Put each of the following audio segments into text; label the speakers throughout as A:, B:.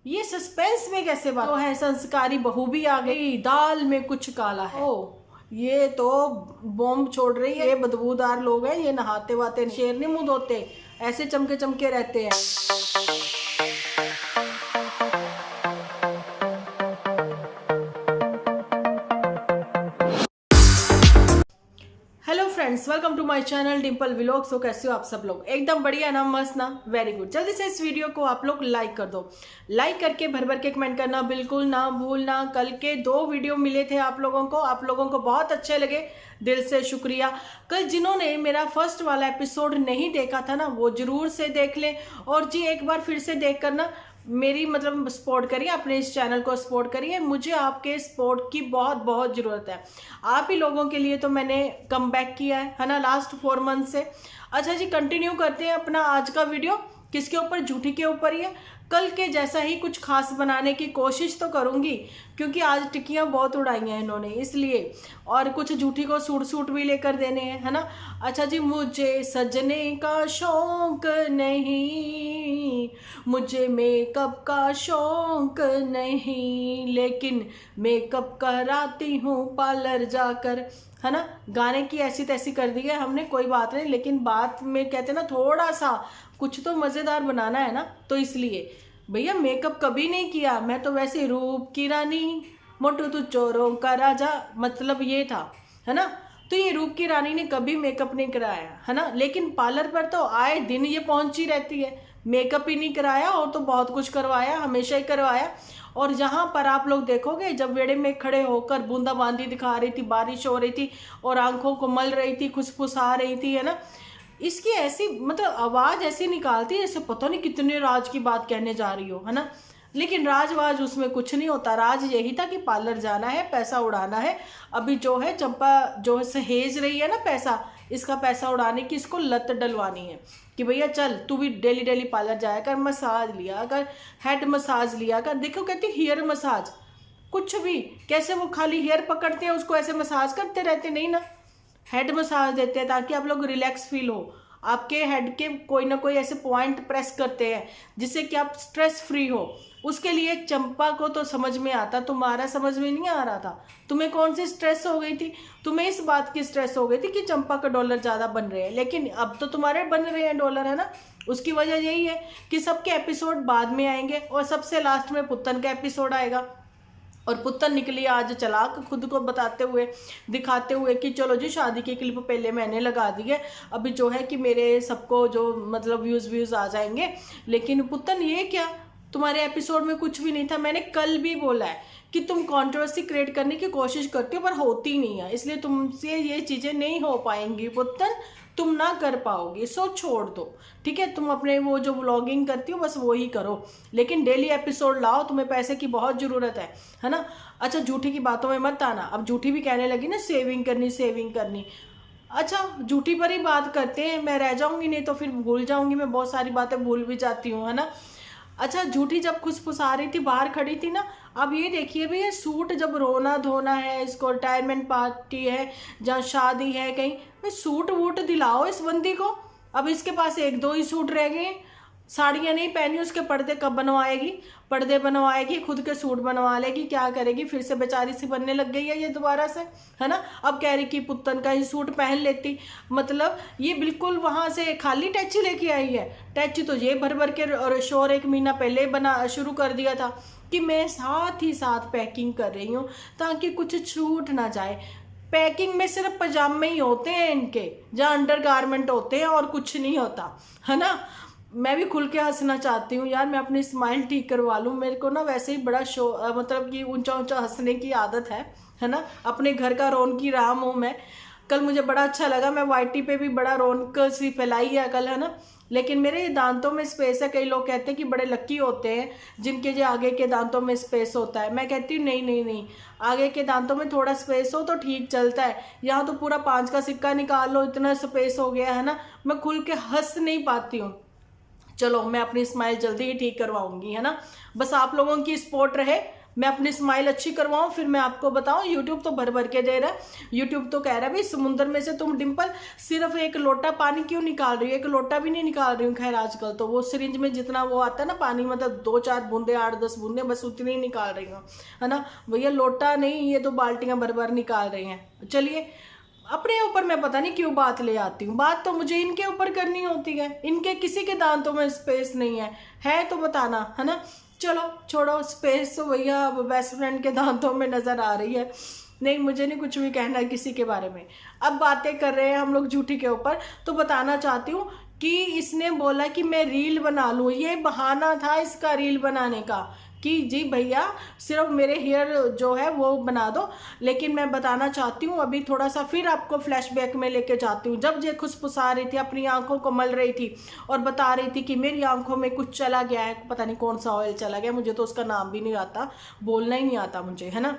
A: ये सस्पेंस में कैसे बात, तो है संस्कारी बहू भी आ गई, दाल में कुछ काला है। ओ ये तो बॉम्ब छोड़ रही है, ये बदबूदार लोग हैं, ये नहाते वाते शेर नहीं मुंह धोते, ऐसे चमके चमके रहते हैं। Hello friends, welcome to my channel Dimple vlogs. तो कैसे हो आप सब लोग? एकदम बढ़िया ना, मस्त ना, वेरी गुड। जल्दी से इस वीडियो को आप लोग लाइक कर दो, लाइक करके भर भर के कमेंट करना बिल्कुल ना भूलना। कल के 2 वीडियो मिले थे आप लोगों को बहुत अच्छे लगे, दिल से शुक्रिया। कल जिन्होंने मेरा फर्स्ट वाला एपिसोड नहीं देखा था ना, वो जरूर से देख ले, और जी एक बार फिर से देख कर ना मेरी मतलब सपोर्ट करिए, अपने इस चैनल को सपोर्ट करिए। मुझे आपके सपोर्ट की बहुत बहुत ज़रूरत है। आप ही लोगों के लिए तो मैंने कम बैक किया है ना, लास्ट 4 मंथ से। अच्छा जी, कंटिन्यू करते हैं अपना आज का वीडियो। किसके ऊपर? झूठी के ऊपर ही है। कल के जैसा ही कुछ खास बनाने की कोशिश तो करूंगी, क्योंकि आज टिक्कियां बहुत उड़ाई हैं इन्होंने, इसलिए। और कुछ झूठी को सूट सूट भी लेकर देने हैं, है ना। अच्छा जी, मुझे सजने का शौक नहीं, मुझे मेकअप का शौक नहीं, लेकिन मेकअप कराती हूँ पार्लर जाकर, है ना। गाने की ऐसी तैसी कर दी है हमने, कोई बात नहीं, लेकिन बात में कहते ना थोड़ा सा कुछ तो मज़ेदार बनाना है ना, तो इसलिए। भैया मेकअप कभी नहीं किया, मैं तो वैसे रूप की रानी, मोटू तू चोरों का राजा, मतलब ये था, है ना। तो ये रूप की रानी ने कभी मेकअप नहीं कराया, है ना, लेकिन पार्लर पर तो आए दिन ये पहुंची रहती है। मेकअप ही नहीं कराया और तो बहुत कुछ करवाया, हमेशा ही करवाया। और जहाँ पर आप लोग देखोगे, जब वेड़े में खड़े होकर बूंदाबांदी दिखा रही थी, बारिश हो रही थी और आंखों को मल रही थी, खुसफुसा रही थी, है ना, इसकी ऐसी मतलब आवाज ऐसी निकालती है जैसे पता नहीं कितने राज की बात कहने जा रही हो, है ना। लेकिन राजवाज उसमें कुछ नहीं होता। राज यही था कि पार्लर जाना है, पैसा उड़ाना है। अभी जो है चंपा जो है सहेज रही है ना पैसा, इसका पैसा उड़ाने की इसको लत डलवानी है कि भैया चल तू भी डेली डेली पार्लर जाया कर, मसाज लिया कर, हेड मसाज लिया कर। देखो कहती हेयर मसाज, कुछ भी कैसे वो खाली हेयर पकड़ते हैं उसको ऐसे मसाज करते रहते, नहीं ना, हेड मसाज देते हैं ताकि आप लोग रिलैक्स फील हो। आपके हेड के कोई ना कोई ऐसे पॉइंट प्रेस करते हैं जिससे कि आप स्ट्रेस फ्री हो। उसके लिए चंपा को तो समझ में आता, तुम्हारा समझ में नहीं आ रहा था। तुम्हें कौन सी स्ट्रेस हो गई थी? तुम्हें इस बात की स्ट्रेस हो गई थी कि चंपा का डॉलर ज़्यादा बन रहे हैं, लेकिन अब तो तुम्हारे बन रहे हैं डॉलर, है ना। उसकी वजह यही है कि सबके एपिसोड बाद में आएंगे और सबसे लास्ट में पुत्तन का एपिसोड आएगा। और पुत्तन निकली आज चलाक, खुद को बताते हुए दिखाते हुए कि चलो जी शादी की क्लिप पहले मैंने लगा दी है, अभी जो है कि मेरे सबको जो मतलब व्यूज़ आ जाएंगे। लेकिन पुत्तन ये क्या, तुम्हारे एपिसोड में कुछ भी नहीं था। मैंने कल भी बोला है कि तुम कंट्रोवर्सी क्रिएट करने की कोशिश करते हो पर होती नहीं है, इसलिए तुमसे ये चीज़ें नहीं हो पाएंगी पुत्तन, तुम ना कर पाओगे, सो छोड़ दो, ठीक है। तुम अपने वो जो व्लॉगिंग करती हो बस वो ही करो, लेकिन डेली एपिसोड लाओ, तुम्हें पैसे की बहुत ज़रूरत है ना। अच्छा, झूठी की बातों में मत आना। अब झूठी भी कहने लगी ना सेविंग करनी सेविंग करनी। अच्छा, झूठी पर ही बात करते हैं, मैं रह जाऊंगी, नहीं तो फिर भूल जाऊंगी, मैं बहुत सारी बातें भूल भी जाती हूँ, है ना। अच्छा, झूठी जब खुसफुसा रही थी, बाहर खड़ी थी ना, अब ये देखिए भैया सूट जब रोना धोना है, इसको रिटायरमेंट पार्टी है, जहाँ शादी है कहीं, भाई सूट वूट दिलाओ इस बंदी को। अब इसके पास 1-2 ही सूट रह गए, साड़ियाँ नहीं पहनी, उसके पर्दे कब बनवाएगी? पर्दे बनवाएगी, खुद के सूट बनवा लेगी, क्या करेगी? फिर से बेचारी सी बनने लग गई है ये दोबारा से, है ना। अब कह रही कि पुत्तन का ही सूट पहन लेती, मतलब ये बिल्कुल वहाँ से खाली टैची लेके आई है। टैची तो ये भर भर के और शोर 1 महीना पहले बना शुरू कर दिया था कि मैं साथ ही साथ पैकिंग कर रही हूँ ताकि कुछ छूट ना जाए। पैकिंग में सिर्फ पजामे ही होते हैं इनके, जहाँ अंडर गारमेंट होते हैं और कुछ नहीं होता, है ना। मैं भी खुल के हंसना चाहती हूँ यार, मैं अपनी स्माइल ठीक करवा लूँ। मेरे को ना वैसे ही बड़ा मतलब कि ऊंचा ऊंचा हंसने की आदत है ना। अपने घर का रौनकी राम हूँ मैं। कल मुझे बड़ा अच्छा लगा, मैं वाईटी पे भी बड़ा रौनक सी फैलाई है कल, है ना। लेकिन मेरे दांतों में स्पेस है। कई लोग कहते हैं कि बड़े लकी होते हैं जिनके जो आगे के दांतों में स्पेस होता है। मैं कहती हूँ नहीं नहीं नहीं, आगे के दांतों में थोड़ा स्पेस हो तो ठीक चलता है, यहाँ तो पूरा 5 का सिक्का निकाल लो, इतना स्पेस हो गया है ना, मैं खुल के हंस नहीं पाती हूँ। चलो मैं अपनी स्माइल जल्दी ही ठीक करवाऊंगी, है ना। बस आप लोगों की सपोर्ट रहे, मैं अपनी स्माइल अच्छी करवाऊं फिर मैं आपको बताऊं? यूट्यूब तो भर भर के दे रहा है। यूट्यूब तो कह रहा है भाई समुद्र में से तुम डिम्पल सिर्फ एक लोटा पानी क्यों निकाल रही हो? एक लोटा भी नहीं निकाल रही हूँ। खैर आजकल तो वो सिरिंज में जितना वो आता है ना पानी, मतलब 2-4 बूंदे 8-10 बूंदे बस उतनी ही निकाल रही हूँ, है ना भैया। लोटा नहीं, ये तो बाल्टियां भर भर निकाल रही हैं। चलिए, अपने ऊपर मैं पता नहीं क्यों बात ले आती हूँ। बात तो मुझे इनके ऊपर करनी होती है। इनके किसी के दांतों में स्पेस नहीं है तो बताना, है ना। चलो छोड़ो, स्पेस तो भैया बेस्ट फ्रेंड के दांतों में नजर आ रही है। नहीं, मुझे नहीं कुछ भी कहना है किसी के बारे में। अब बातें कर रहे हैं हम लोग झूठी के ऊपर, तो बताना चाहती हूँ कि इसने बोला कि मैं रील बना लूँ। ये बहाना था इसका रील बनाने का कि जी भैया सिर्फ मेरे हेयर जो है वो बना दो। लेकिन मैं बताना चाहती हूँ, अभी थोड़ा सा फिर आपको फ्लैशबैक में लेके जाती हूँ। जब ये खुशफुसा रही थी, अपनी आंखों को मल रही थी और बता रही थी कि मेरी आंखों में कुछ चला गया है, पता नहीं कौन सा ऑयल चला गया, मुझे तो उसका नाम भी नहीं आता, बोलना ही नहीं आता मुझे, है ना।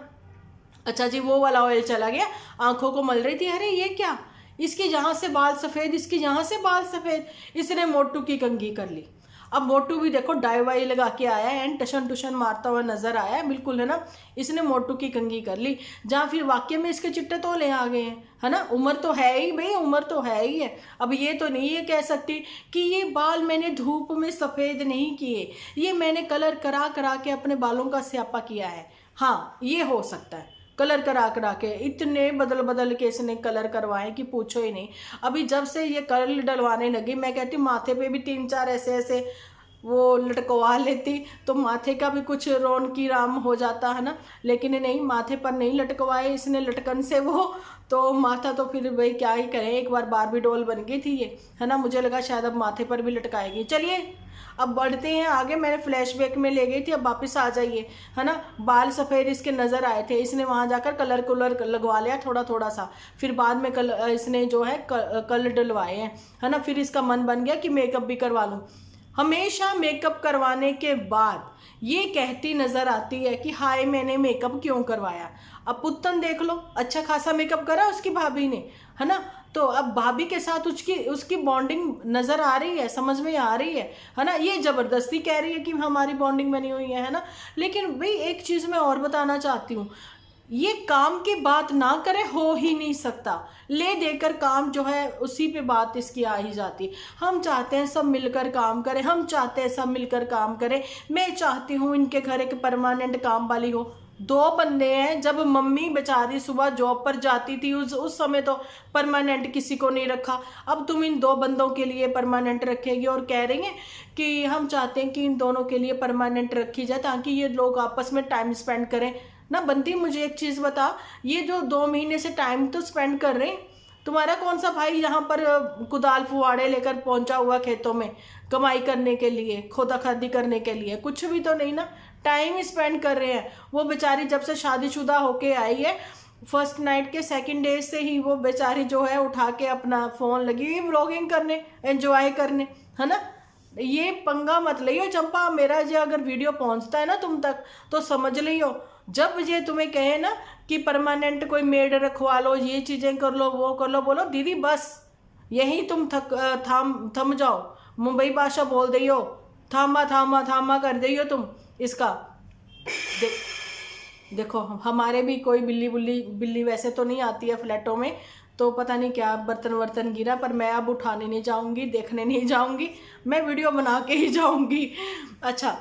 A: अच्छा जी, वो वाला ऑयल चला गया, आंखों को मल रही थी। अरे ये क्या, इसके यहाँ से बाल सफ़ेद, इसके यहाँ से बाल सफ़ेद। इसने मोटू की कंघी कर ली। अब मोटू भी देखो डाई वाई लगा के आया है एंड टशन टुशन मारता हुआ नजर आया है, बिल्कुल, है ना। इसने मोटू की कंघी कर ली, जहाँ फिर वाक्य में इसके चिट्टे तोले आ गए हैं, है ना। उम्र तो है ही भाई, उम्र तो है ही है। अब ये तो नहीं ये कह सकती कि ये बाल मैंने धूप में सफ़ेद नहीं किए, ये मैंने कलर करा करा के अपने बालों का स्यापा किया है। हाँ, ये हो सकता है, कलर करा करा के इतने बदल बदल के इसने कलर करवाए कि पूछो ही नहीं। अभी जब से ये कलर डलवाने लगी, मैं कहती हूँ माथे पे भी 3-4 ऐसे ऐसे वो लटकवा लेती तो माथे का भी कुछ रौनकी राम हो जाता, है ना। लेकिन नहीं, माथे पर नहीं लटकवाए इसने लटकन से वो, तो माथा तो फिर भाई क्या ही करें। एक बार बारबी डॉल बन गई थी ये, है ना। मुझे लगा शायद अब माथे पर भी लटकाएगी। चलिए अब बढ़ते हैं आगे। मैंने फ्लैशबैक में ले गई थी, अब वापस आ जाइए, है ना। बाल सफ़ेद इसके नज़र आए थे, इसने वहाँ जाकर कलर कुलर लगवा लिया थोड़ा थोड़ा सा। फिर बाद में इसने जो है कलर डलवाए हैं, है ना। फिर इसका मन बन गया कि मेकअप भी करवा लूँ। हमेशा मेकअप करवाने के बाद ये कहती नज़र आती है कि हाय मैंने मेकअप क्यों करवाया। अब पुत्तन देख लो, अच्छा खासा मेकअप करा उसकी भाभी ने, है ना। तो अब भाभी के साथ उसकी बॉन्डिंग नज़र आ रही है, समझ में आ रही है ना। ये ज़बरदस्ती कह रही है कि हमारी बॉन्डिंग बनी हुई है ना। लेकिन भाई एक चीज़ मैं और बताना चाहती हूँ, ये काम की बात ना करे हो ही नहीं सकता। ले देकर काम जो है उसी पे बात इसकी आ ही जाती। हम चाहते हैं सब मिलकर काम करें, हम चाहते हैं सब मिलकर काम करें। मैं चाहती हूँ इनके घर एक परमानेंट काम वाली हो। 2 बंदे हैं, जब मम्मी बेचारी सुबह जॉब पर जाती थी उस समय तो परमानेंट किसी को नहीं रखा। अब तुम इन 2 बंदों के लिए परमानेंट रखेगी और कह रही हैं कि हम चाहते हैं कि इन दोनों के लिए परमानेंट रखी जाए ताकि ये लोग आपस में टाइम स्पेंड करें ना। बंटी मुझे एक चीज़ बता, ये जो 2 महीने से टाइम तो स्पेंड कर रहे हैं, तुम्हारा कौन सा भाई यहाँ पर कुदाल फुवाड़े लेकर पहुंचा हुआ खेतों में कमाई करने के लिए, खोदा खादी करने के लिए? कुछ भी तो नहीं ना, टाइम स्पेंड कर रहे हैं। वो बेचारी जब से शादीशुदा होके आई है, फर्स्ट नाइट के सेकंड डे से ही वो बेचारी जो है उठा के अपना फ़ोन लगी हुई व्लॉगिंग करने, एंजॉय करने, है ना। ये पंगा मत लियो चंपा, मेरा जो अगर वीडियो पहुंचता है ना तुम तक तो समझ लियो, जब ये तुम्हें कहे ना कि परमानेंट कोई मेड रखवा लो, ये चीज़ें कर लो, वो कर लो, बोलो दीदी बस यही तुम थम जाओ। मुंबई भाषा बोल दियो, थामा थामा थामा कर दियो तुम इसका। देखो हमारे भी कोई बिल्ली वैसे तो नहीं आती है फ्लैटों में, तो पता नहीं क्या बर्तन वर्तन गिरा, पर मैं अब उठाने नहीं जाऊंगी, देखने नहीं जाऊंगी, मैं वीडियो बना के ही जाऊंगी। अच्छा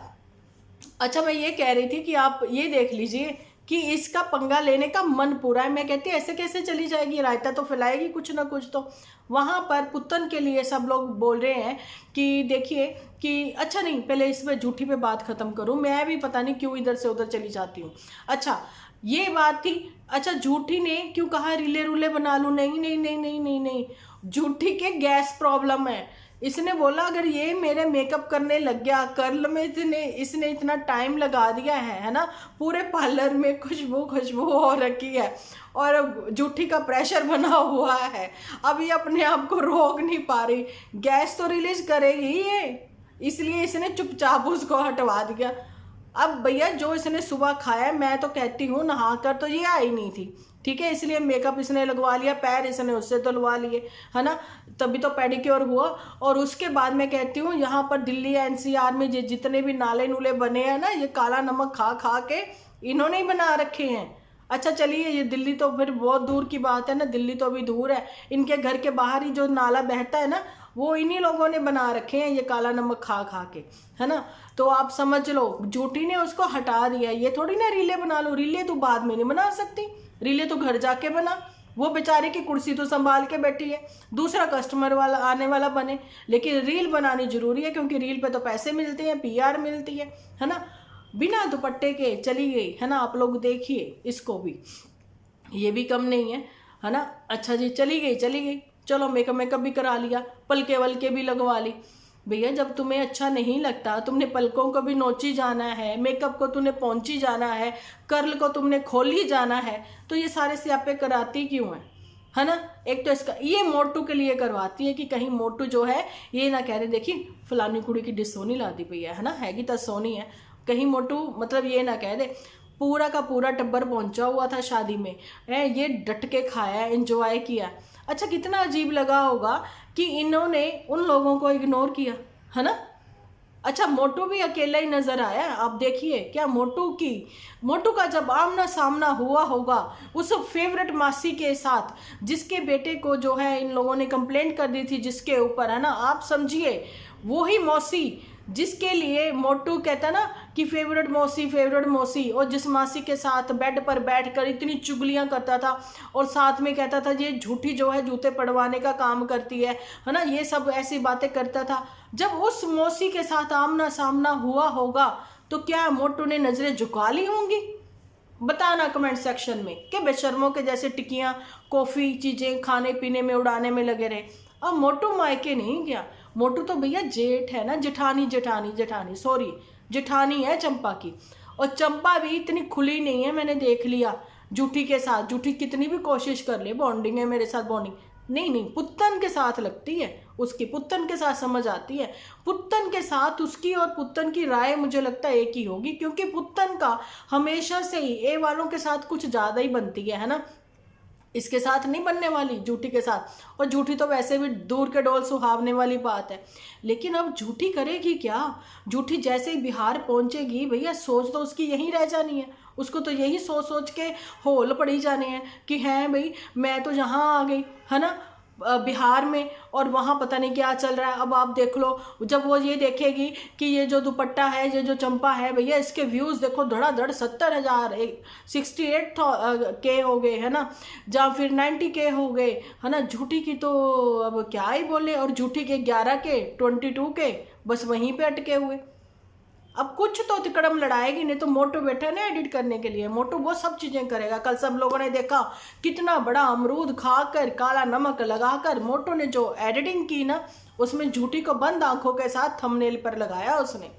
A: मैं ये कह रही थी कि आप ये देख लीजिए कि इसका पंगा लेने का मन पूरा है। मैं कहती ऐसे कैसे चली जाएगी, रायता तो फैलाएगी कुछ ना कुछ तो। वहाँ पर पुत्तन के लिए सब लोग बोल रहे हैं कि देखिए कि अच्छा नहीं, पहले इस पर झूठी पे बात ख़त्म करूँ, मैं भी पता नहीं क्यों इधर से उधर चली जाती हूँ। अच्छा ये बात थी। अच्छा झूठी ने क्यों कहा रीले रूले बना लूँ? नहीं नहीं नहीं नहीं नहीं नहीं, झूठी के गैस प्रॉब्लम है। इसने बोला अगर ये मेरे मेकअप करने लग गया, कर्ल में इसने इतना टाइम लगा दिया है ना, पूरे पार्लर में खुशबू हो रखी है और जूठी का प्रेशर बना हुआ है, अब ये अपने आप को रोक नहीं पा रही, गैस तो रिलीज करेगी ये, इसलिए इसने चुपचाप उसको हटवा दिया। अब भैया जो इसने सुबह खाया, मैं तो कहती हूँ नहा कर तो ये आई नहीं थी, ठीक है, इसलिए मेकअप इसने लगवा लिया, पैर इसने उससे धुलवा लिए, है ना, तभी तो पेडिक्योर हुआ। और उसके बाद मैं कहती हूँ यहाँ पर दिल्ली एनसीआर में जितने भी नाले नूले बने हैं ना, ये काला नमक खा खा के इन्होंने ही बना रखे हैं। अच्छा चलिए, ये दिल्ली तो फिर बहुत दूर की बात है ना, दिल्ली तो अभी दूर है। इनके घर के बाहर ही जो नाला बहता है ना, वो इन्हीं लोगों ने बना रखे हैं, ये काला नमक खा खा के, है ना। तो आप समझ लो, झूठी ने उसको हटा दिया। ये थोड़ी ना रीले बना लो, रीले तो बाद में नहीं बना सकती, रीले तो घर जाके बना। वो बेचारे की कुर्सी तो संभाल के बैठी है, दूसरा कस्टमर वाला आने वाला बने, लेकिन रील बनानी जरूरी है, क्योंकि रील पे तो पैसे मिलते हैं, PR मिलती है ना। बिना दुपट्टे के चली गई, है ना। आप लोग देखिए इसको भी, ये भी कम नहीं है ना। अच्छा जी, चली गई, चलो मेकअप भी करा लिया, पलके वलके भी लगवा ली। भैया जब तुम्हें अच्छा नहीं लगता, तुमने पलकों को भी नोची जाना है, मेकअप को तुमने पहुंची जाना है, कर्ल को तुमने खोल ही जाना है, तो ये सारे स्यापे कराती क्यों है ना। एक तो इसका ये मोटू के लिए करवाती है कि कहीं मोटू जो है ये ना कह रहे देखिए फलानी कुड़ी की डिश सोनी ला दी भैया, है ना, हैगी तो सोनी है। कहीं मोटू मतलब ये ना कह दे पूरा का पूरा टब्बर पहुंचा हुआ था शादी में, है ये डट के खाया, एंजॉय किया। अच्छा कितना अजीब लगा होगा कि इन्होंने उन लोगों को इग्नोर किया, है ना। अच्छा मोटू भी अकेला ही नजर आया। आप देखिए क्या मोटू का जब आमना सामना हुआ होगा उस फेवरेट मासी के साथ, जिसके बेटे को जो है इन लोगों ने कंप्लेंट कर दी थी जिसके ऊपर, है ना। आप समझिए वही मौसी जिसके लिए मोटू कहता ना कि फेवरेट मौसी, और जिस मासी के साथ बेड पर बैठकर इतनी चुगलियां करता था, और साथ में कहता था ये झूठी जो है जूते पड़वाने का काम करती है ना, ये सब ऐसी बातें करता था। जब उस मौसी के साथ आमना सामना हुआ होगा तो क्या मोटू ने नजरें झुका ली होंगी? बताना कमेंट सेक्शन में कि बेशर्मों के जैसे टिकियां कॉफी चीजें खाने पीने में उड़ाने में लगे रहे। अब मोटू मायके नहीं गया, मोटू तो भैया जेठ है ना, जेठानी सॉरी, जेठानी है चंपा की। और चंपा भी इतनी खुली नहीं है, मैंने देख लिया जूठी के साथ। जूठी कितनी भी कोशिश कर ले बॉन्डिंग है मेरे साथ, बॉन्डिंग नहीं, पुत्तन के साथ लगती है उसकी, पुत्तन के साथ समझ आती है। पुत्तन के साथ उसकी और पुत्तन की राय मुझे लगता है एक ही होगी, क्योंकि पुत्तन का हमेशा से ही ए वालों के साथ कुछ ज़्यादा ही बनती है ना। इसके साथ नहीं बनने वाली, झूठी के साथ। और झूठी तो वैसे भी दूर के डोल सुहावने वाली बात है। लेकिन अब झूठी करेगी क्या? झूठी जैसे ही बिहार पहुंचेगी भैया, सोच तो उसकी यहीं रह जानी है। उसको तो यही सोच सोच के होल पड़ी जाने हैं कि हैं भाई मैं तो यहाँ आ गई, है ना, बिहार में, और वहाँ पता नहीं क्या चल रहा है। अब आप देख लो, जब वो ये देखेगी कि ये जो दुपट्टा है, ये जो चंपा है भैया, इसके व्यूज़ देखो धड़ाधड़ 70,000 68K हो गए, है ना, या फिर 90K हो गए, है ना। झूठी की तो अब क्या ही बोले, और झूठी के 11K 22K बस वहीं पे अटके हुए। अब कुछ तो तिकड़म लड़ाएगी, नहीं तो मोटू बैठा ना एडिट करने के लिए, मोटू वो सब चीजें करेगा। कल सब लोगों ने देखा कितना बड़ा अमरूद खाकर काला नमक लगाकर मोटू ने जो एडिटिंग की ना, उसमें झूठी को बंद आंखों के साथ थंबनेल पर लगाया उसने,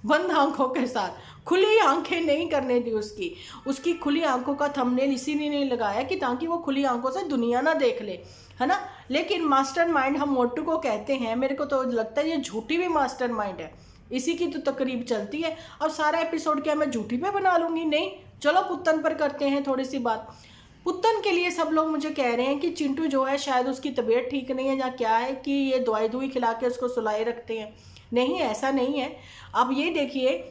A: बंद आंखों के साथ, खुली आंखें नहीं करने दी उसकी खुली आंखों का थंबनेल इसीलिए नहीं लगाया कि ताकि वो खुली आंखों से दुनिया ना देख ले, है ना। लेकिन मास्टरमाइंड हम मोटू को कहते हैं, मेरे को तो लगता है ये झूठी भी मास्टरमाइंड है, इसी की तो तकरीब चलती है। अब सारा एपिसोड क्या मैं झूठी पे बना लूंगी? नहीं, चलो पुत्तन पर करते हैं थोड़ी सी बात। पुत्तन के लिए सब लोग मुझे कह रहे हैं कि चिंटू जो है शायद उसकी तबीयत ठीक नहीं है, या क्या है कि ये दवाई दुई खिला के उसको सुलाए रखते हैं। नहीं, ऐसा नहीं है। अब ये देखिए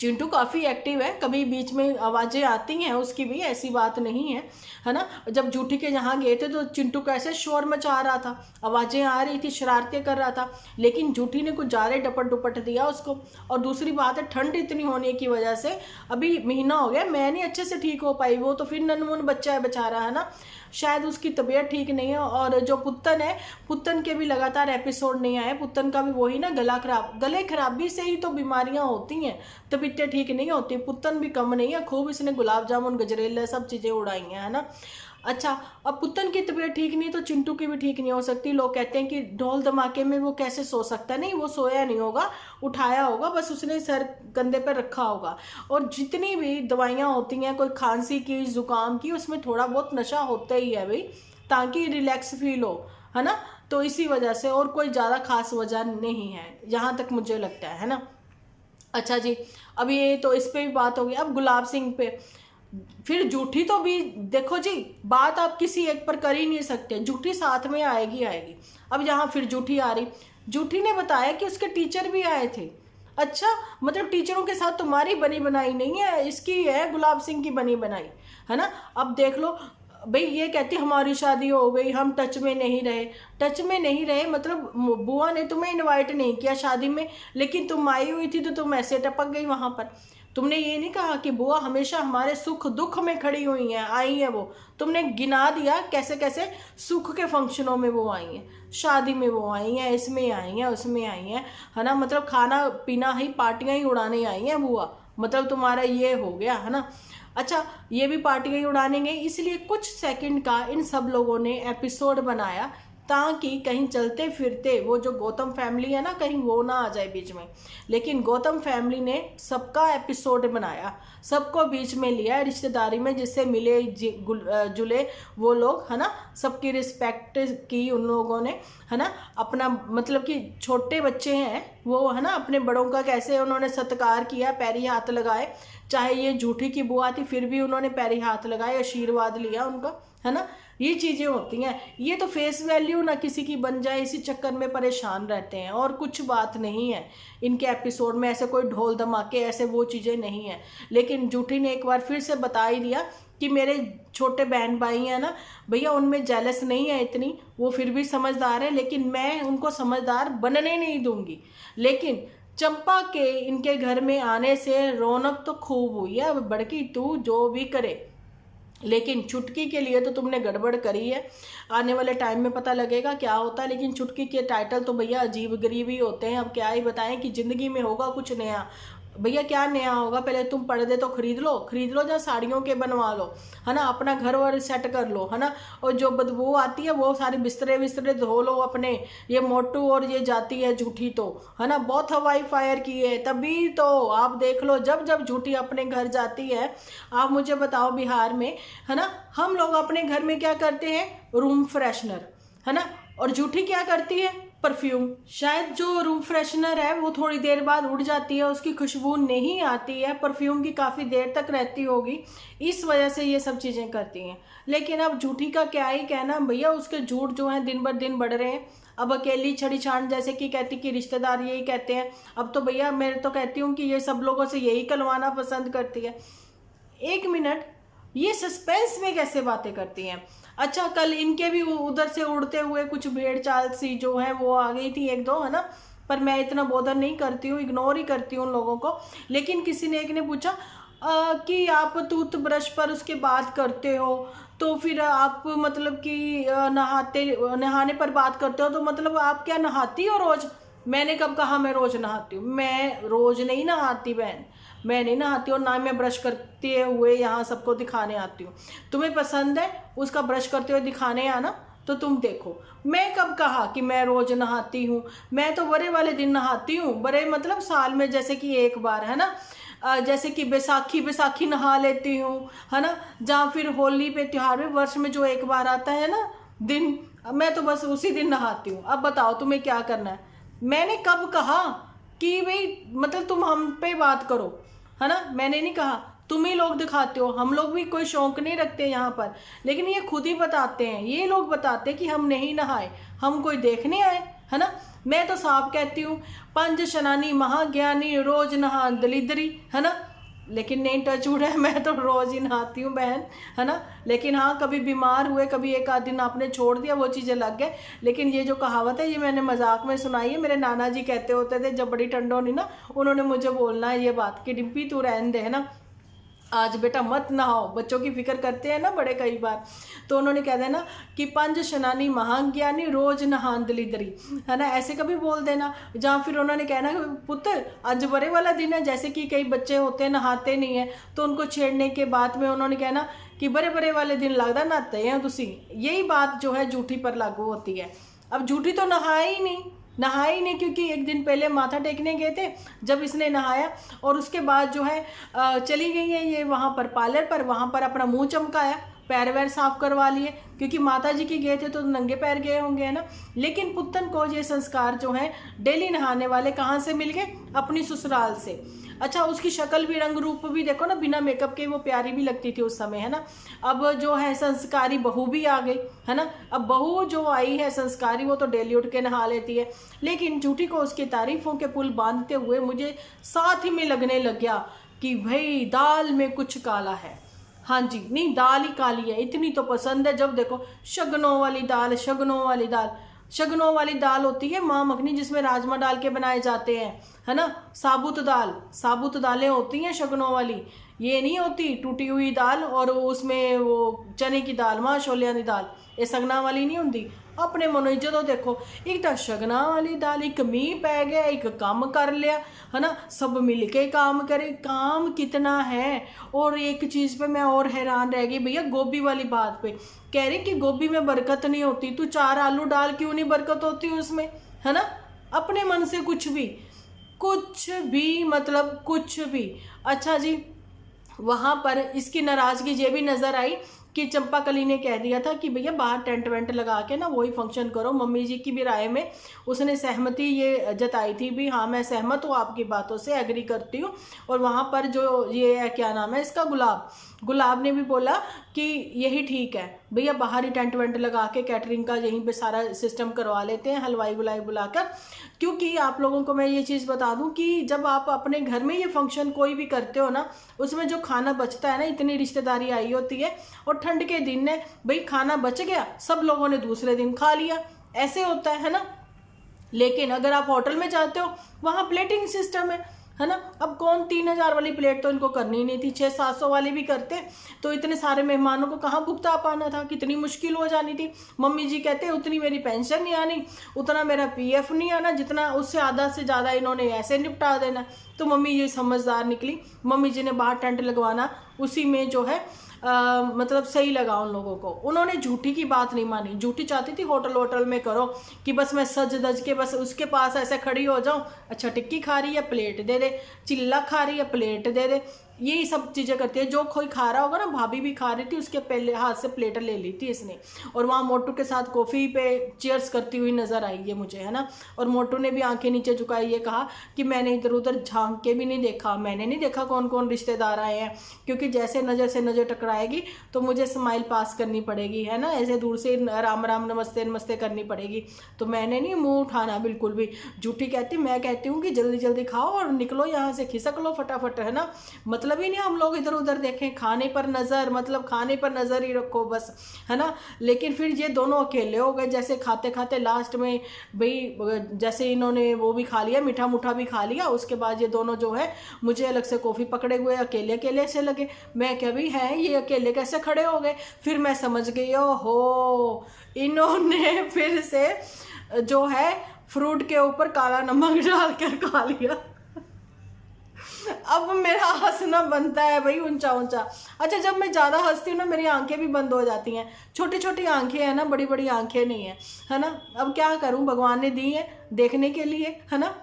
A: चिंटू काफ़ी एक्टिव है, कभी बीच में आवाज़ें आती हैं उसकी भी, ऐसी बात नहीं है ना। जब झूठी के यहाँ गए थे तो चिंटू कैसे शोर मचा रहा था, आवाज़ें आ रही थी, शरारतें कर रहा था, लेकिन झूठी ने कुछ ज़्यादा डपट दुपट दिया उसको। और दूसरी बात है, ठंड इतनी होने की वजह से अभी महीना हो गया मैं नहीं अच्छे से ठीक हो पाई, वो तो फिर ननमुन बच्चा है बेचारा, है ना, शायद उसकी तबीयत ठीक नहीं है। और जो पुत्तन है, पुत्तन के भी लगातार एपिसोड नहीं आए, पुत्तन का भी वही ना गला खराब, गले खराबी से ही तो बीमारियां होती हैं, तबीयतें ठीक नहीं होती। पुत्तन भी कम नहीं है, खूब इसने गुलाब जामुन गजरेले सब चीज़ें उड़ाई हैं, है ना। अच्छा, अब पुत्तन की तबीयत ठीक नहीं तो चिंटू की भी ठीक नहीं हो सकती। लोग कहते हैं कि ढोल धमाके में वो कैसे सो सकता है, नहीं वो सोया नहीं होगा, उठाया होगा, बस उसने सर कंधे पर रखा होगा। और जितनी भी दवाइयाँ होती हैं, कोई खांसी की जुकाम की, उसमें थोड़ा बहुत नशा होता ही है भाई, ताकि रिलैक्स फील हो, है ना। तो इसी वजह से, और कोई ज़्यादा खास वजह नहीं है जहाँ तक मुझे लगता है ना। अच्छा जी, अब ये तो इस पे भी बात होगी। अब गुलाब सिंह पे फिर झूठी तो भी देखो जी, बात आप किसी एक पर कर ही नहीं सकते, झूठी साथ में आएगी। अब यहाँ फिर झूठी आ रही, झूठी ने बताया कि उसके टीचर भी आए थे, अच्छा, मतलब टीचरों के साथ तुम्हारी बनी बनाई नहीं है, इसकी है गुलाब सिंह की बनी बनाई, है ना। अब देख लो भाई, ये कहती हमारी शादी हो गई, हम टच में नहीं रहे। टच में नहीं रहे मतलब बुआ ने तुम्हें इनवाइट नहीं किया शादी में, लेकिन तुम आई हुई थी तो तुम ऐसे टपक गई वहां पर। तुमने ये नहीं कहा कि बुआ हमेशा हमारे सुख दुख में खड़ी हुई हैं, आई हैं वो। तुमने गिना दिया कैसे कैसे सुख के फंक्शनों में वो आई हैं, शादी में वो आई हैं, इसमें आई हैं, उसमें आई हैं, है ना। मतलब खाना पीना ही पार्टियां ही उड़ाने आई हैं बुआ, मतलब तुम्हारा ये हो गया, है ना। अच्छा, ये भी पार्टियां ही उड़ाने गई, इसलिए कुछ सेकंड का इन सब लोगों ने एपिसोड बनाया ताकि कहीं चलते फिरते वो जो गौतम फैमिली है ना, कहीं वो ना आ जाए बीच में। लेकिन गौतम फैमिली ने सबका एपिसोड बनाया, सबको बीच में लिया रिश्तेदारी में, जिससे मिले जुले वो लोग, है ना। सबकी रिस्पेक्ट की उन लोगों ने, है ना। अपना मतलब कि छोटे बच्चे हैं वो, है ना, अपने बड़ों का कैसे उन्होंने सत्कार किया, पैरी हाथ लगाए। चाहे ये झूठी की बुआ थी फिर भी उन्होंने पैरी हाथ लगाए, आशीर्वाद लिया उनका, है ना। ये चीज़ें होती हैं। ये तो फेस वैल्यू ना किसी की बन जाए इसी चक्कर में परेशान रहते हैं, और कुछ बात नहीं है इनके एपिसोड में। ऐसे कोई ढोल धमाके ऐसे वो चीज़ें नहीं हैं। लेकिन जूठी ने एक बार फिर से बता ही दिया कि मेरे छोटे बहन भाई हैं ना भैया, उनमें जेलस नहीं है इतनी, वो फिर भी समझदार है, लेकिन मैं उनको समझदार बनने नहीं दूंगी। लेकिन चंपा के इनके घर में आने से रौनक तो खूब हुई है। अब बड़की तू जो भी करे, लेकिन चुटकी के लिए तो तुमने गड़बड़ करी है। आने वाले टाइम में पता लगेगा क्या होता है। लेकिन चुटकी के टाइटल तो भैया अजीब गरीब ही होते हैं। अब क्या ही बताएं कि ज़िंदगी में होगा कुछ नया। भैया क्या नया होगा, पहले तुम पर्दे तो खरीद लो या साड़ियों के बनवा लो, है ना। अपना घर वर सेट कर लो, है ना। और जो बदबू आती है वो सारे बिस्तरे धो लो अपने। ये मोटू और ये जाती है झूठी तो, है ना, बहुत हवाई फायर की है। तभी तो आप देख लो, जब जब झूठी अपने घर जाती है, आप मुझे बताओ बिहार में, है ना, हम लोग अपने घर में क्या करते हैं, रूम फ्रेशनर, है ना। और झूठी क्या करती है, परफ्यूम। शायद जो रूम फ्रेशनर है वो थोड़ी देर बाद उड़ जाती है, उसकी खुशबू नहीं आती है, परफ्यूम की काफ़ी देर तक रहती होगी, इस वजह से ये सब चीज़ें करती हैं। लेकिन अब झूठी का क्या ही कहना भैया, उसके झूठ जो हैं दिन बर दिन बढ़ रहे हैं। अब अकेली छड़ी छांड जैसे कि कहती कि रिश्तेदार यही कहते हैं। अब तो भैया मैं तो कहती हूँ कि ये सब लोगों से यही कलवाना पसंद करती है। एक मिनट, ये सस्पेंस में कैसे बातें करती हैं। अच्छा, कल इनके भी उधर से उड़ते हुए कुछ भेड़ चाल सी जो है वो आ गई थी एक दो, है ना। पर मैं इतना बोधर नहीं करती हूँ, इग्नोर ही करती हूँ उन लोगों को। लेकिन किसी ने एक ने पूछा कि आप टूथ ब्रश पर उसके बात करते हो तो फिर आप मतलब कि नहाने पर बात करते हो, तो मतलब आप क्या नहाती हो रोज। मैंने कब कहा मैं रोज नहाती हूँ, मैं रोज नहीं नहाती बहन, मैं नहीं नहाती और ना मैं ब्रश करते हुए यहाँ सबको दिखाने आती हूँ। तुम्हें पसंद है उसका ब्रश करते हुए दिखाने आना, तो तुम देखो। मैं कब कहा कि मैं रोज नहाती हूँ, मैं तो बड़े वाले दिन नहाती हूँ। बड़े मतलब साल में जैसे कि एक बार, है ना। जैसे कि बैसाखी नहा लेती हूँ, है ना। जहाँ फिर होली पे त्योहार में वर्ष में जो एक बार आता है ना दिन, मैं तो बस उसी दिन नहाती हूँ। अब बताओ तुम्हें क्या करना है। मैंने कब कहा कि भाई मतलब तुम हम पे बात करो, है ना। मैंने नहीं कहा, तुम ही लोग दिखाते हो। हम लोग भी कोई शौक नहीं रखते यहाँ पर, लेकिन ये खुद ही बताते हैं, ये लोग बताते हैं कि हम नहीं नहाए, हम कोई देखने आए, है ना। मैं तो साफ कहती हूँ, पंच शनानी महाज्ञानी रोज नहा दलिद्री, है ना। लेकिन नहीं टच उड़ा है, मैं तो रोज ही नहाती हूँ बहन, है ना। लेकिन हाँ, कभी बीमार हुए, कभी एक आध दिन आपने छोड़ दिया, वो चीज़ें लग गए। लेकिन ये जो कहावत है ये मैंने मजाक में सुनाई है। मेरे नाना जी कहते होते थे जब बड़ी ठंड होनी ना, उन्होंने मुझे बोलना है ये बात कि डिम्पी तू रहने दे, है ना, आज बेटा मत नहाओ। बच्चों की फिक्र करते हैं ना बड़े कई बार, तो उन्होंने कह देना कि पंच शनानी महाज्ञानी रोज नहान दलिदरी, है ना, ऐसे कभी बोल देना। जहाँ फिर उन्होंने कहना पुत्र आज बड़े वाला दिन है, जैसे कि कई बच्चे होते हैं नहाते नहीं है, तो उनको छेड़ने के बाद में उन्होंने कहना कि बड़े वाले दिन लगता नहाते हैं तुसी। यही बात जो है झूठी पर लागू होती है। अब झूठी तो नहाया ही नहीं, क्योंकि एक दिन पहले माथा टेकने गए थे जब इसने नहाया, और उसके बाद जो है चली गई है ये वहाँ पर पार्लर पर, वहाँ पर अपना मुंह चमकाया, पैर वैर साफ करवा लिए, क्योंकि माता जी की गए थे तो नंगे पैर गए होंगे, है ना। लेकिन पुत्तन को ये संस्कार जो है डेली नहाने वाले कहाँ से मिल गए, अपनी ससुराल से। अच्छा उसकी शक्ल भी, रंग रूप भी देखो ना, बिना मेकअप के वो प्यारी भी लगती थी उस समय, है ना। अब जो है संस्कारी बहू भी आ गई, है ना। अब बहू जो आई है संस्कारी, वो तो डेली उठ के नहा लेती है, लेकिन झूठी को उसकी तारीफों के पुल बांधते हुए मुझे साथ ही में लगने लग गया कि भाई दाल में कुछ काला है। हाँ जी, नहीं दाल ही काली है, इतनी तो पसंद है। जब देखो शगनों वाली दाल, शगनों वाली दाल, शगनों वाली दाल होती है माँ मखनी, जिसमें राजमा डाल के बनाए जाते हैं, है ना। साबुत दाल, साबुत दालें होती हैं शगनों वाली, ये नहीं होती टूटी हुई दाल और उसमें वो चने की दाल, माँ छोलियां दी दाल, ये सगना वाली नहीं होती। अपने मनो जो देखो, एक तो शगना वाली दाल, एक मीह पै गया, एक काम कर लिया, है ना। सब मिलके काम करे, काम कितना है। और एक चीज़ पे मैं और हैरान रह गई भैया, गोभी वाली बात पे कह रही कि गोभी में बरकत नहीं होती, तू 4 आलू डाल, क्यों नहीं बरकत होती उसमें, है ना। अपने मन से कुछ भी मतलब कुछ भी। अच्छा जी, वहाँ पर इसकी नाराज़गी ये भी नज़र आई कि चंपाकली ने कह दिया था कि भैया बाहर टेंट वेंट लगा के ना वही फंक्शन करो। मम्मी जी की भी राय में उसने सहमति ये जताई थी भी, हाँ मैं सहमत हूँ आपकी बातों से, एग्री करती हूँ। और वहाँ पर जो ये क्या नाम है इसका, गुलाब ने भी बोला कि यही ठीक है भैया, बाहर ही टेंट वेंट लगा के कैटरिंग का यहीं पे सारा सिस्टम करवा लेते हैं, हलवाई बुलाई बुलाकर। क्योंकि आप लोगों को मैं ये चीज़ बता दूं कि जब आप अपने घर में ये फंक्शन कोई भी करते हो ना, उसमें जो खाना बचता है ना, इतनी रिश्तेदारी आई होती है और ठंड के दिन है भाई, खाना बच गया, सब लोगों ने दूसरे दिन खा लिया, ऐसे होता है ना। लेकिन अगर आप होटल में जाते हो, वहाँ प्लेटिंग सिस्टम है ना। अब कौन 3000 वाली प्लेट तो इनको करनी ही नहीं थी, 600-700 वाली भी करते तो इतने सारे मेहमानों को कहाँ भुगता पाना था, कितनी मुश्किल हो जानी थी। मम्मी जी कहते उतनी मेरी पेंशन नहीं आनी, उतना मेरा पीएफ नहीं आना, जितना उससे आधा से ज़्यादा इन्होंने ऐसे निपटा देना। तो मम्मी ये समझदार निकली, मम्मी जी ने बाहर टेंट लगवाना उसी में जो है मतलब सही लगा उन लोगों को। उन्होंने झूठी की बात नहीं मानी, झूठी चाहती थी होटल में करो कि बस मैं सज धज के बस उसके पास ऐसे खड़ी हो जाऊं, अच्छा टिक्की खा रही है प्लेट दे दे, चिल्ला खा रही है प्लेट दे दे, यही सब चीज़ें करती है। जो कोई खा रहा होगा ना, भाभी भी खा रही थी, उसके पहले हाथ से प्लेट ले ली थी इसने। और वहाँ मोटू के साथ कॉफ़ी पे चीयर्स करती हुई नज़र आई है मुझे, है ना। और मोटू ने भी आंखें नीचे झुकाई, ये कहा कि मैंने इधर उधर झांक के भी नहीं देखा, मैंने नहीं देखा कौन कौन रिश्तेदार आए हैं, क्योंकि जैसे नज़र से नज़र टकराएगी तो मुझे स्माइल पास करनी पड़ेगी, है ना। ऐसे दूर से राम राम नमस्ते नमस्ते करनी पड़ेगी, तो मैंने नहीं मुँह उठाना बिल्कुल भी। झूठी कहती, मैं कहती हूँ कि जल्दी जल्दी खाओ और निकलो यहाँ से, खिसक लो फटाफट, है ना। मतलब ही नहीं हम लोग इधर उधर देखें, खाने पर नज़र, मतलब खाने पर नज़र ही रखो बस, है ना। लेकिन फिर ये दोनों अकेले हो गए, जैसे खाते खाते लास्ट में भाई जैसे इन्होंने वो भी खा लिया, मीठा मूठा भी खा लिया, उसके बाद ये दोनों जो है मुझे अलग से कॉफ़ी पकड़े हुए अकेले अकेले से लगे। मैं क्या भी है ये अकेले कैसे खड़े हो गए, फिर मैं समझ गई, ओहो इन्होंने फिर से जो है फ्रूट के ऊपर काला नमक डालकर खा लिया। अब मेरा हंसना बनता है भाई ऊंचा ऊंचा। अच्छा जब मैं ज़्यादा हंसती हूँ ना, मेरी आंखें भी बंद हो जाती हैं, छोटी छोटी आंखें हैं ना, बड़ी बड़ी आंखें नहीं है ना। अब क्या करूँ, भगवान ने दी है देखने के लिए, है ना।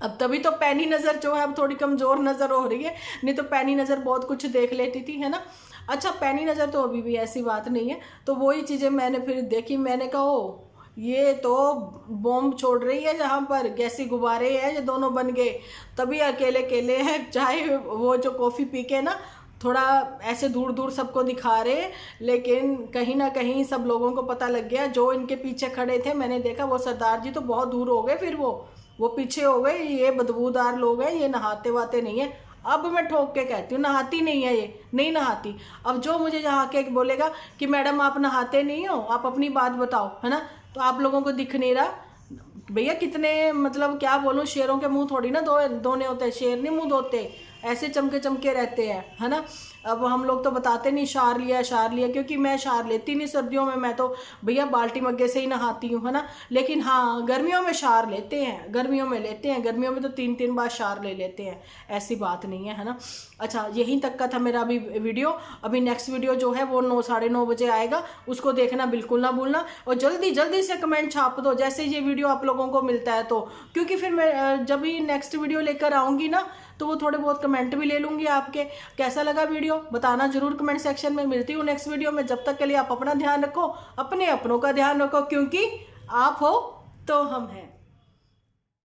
A: अब तभी तो पैनी नज़र जो है अब थोड़ी कमज़ोर नज़र हो रही है, नहीं तो पैनी नज़र बहुत कुछ देख लेती थी, है ना। अच्छा पैनी नज़र तो अभी भी ऐसी बात नहीं है। तो वही चीज़ें मैंने फिर देखी, मैंने कहा ओ ये तो बॉम्ब छोड़ रही है, जहाँ पर गैसी गुब्बारे हैं ये दोनों बन गए, तभी अकेले अकेले हैं। चाहे वो जो कॉफ़ी पी के ना थोड़ा ऐसे दूर दूर सबको दिखा रहे, लेकिन कहीं ना कहीं सब लोगों को पता लग गया, जो इनके पीछे खड़े थे मैंने देखा वो सरदार जी तो बहुत दूर हो गए, फिर वो पीछे हो गए, ये बदबूदार लोग हैं, ये नहाते वाते नहीं है। अब मैं ठोक के कहती हूँ नहाती नहीं है, ये नहीं नहाती। अब जो मुझे यहाँ के बोलेगा कि मैडम आप नहाते नहीं हो, आप अपनी बात बताओ, है ना, तो आप लोगों को दिख नहीं रहा भैया कितने, मतलब क्या बोलूँ, शेरों के मुंह थोड़ी ना धोने होते हैं, शेर नहीं मुंह धोते, ऐसे चमके चमके रहते हैं, है ना। अब हम लोग तो बताते नहीं शार लिया, क्योंकि मैं शार लेती नहीं सर्दियों में, मैं तो भैया बाल्टी मग्गे से ही नहाती हूँ, है ना। लेकिन हाँ गर्मियों में शार लेते हैं, गर्मियों में तो 3-3 बार शार ले लेते हैं, ऐसी बात नहीं है ना। अच्छा यहीं तक का था मेरा अभी वीडियो। अभी नेक्स्ट वीडियो जो है वो 9-9:30 बजे आएगा, उसको देखना बिल्कुल ना भूलना, और जल्दी जल्दी से कमेंट छाप दो जैसे ये वीडियो आप लोगों को मिलता है तो, क्योंकि फिर मैं जब भी नेक्स्ट वीडियो लेकर आऊँगी ना तो वो थोड़े बहुत कमेंट भी ले लूँगी आपके, कैसा लगा वीडियो बताना जरूर कमेंट सेक्शन में। मिलती हूँ नेक्स्ट वीडियो में, जब तक के लिए आप अपना ध्यान रखो, अपने अपनों का ध्यान रखो, क्योंकि आप हो तो हम हैं।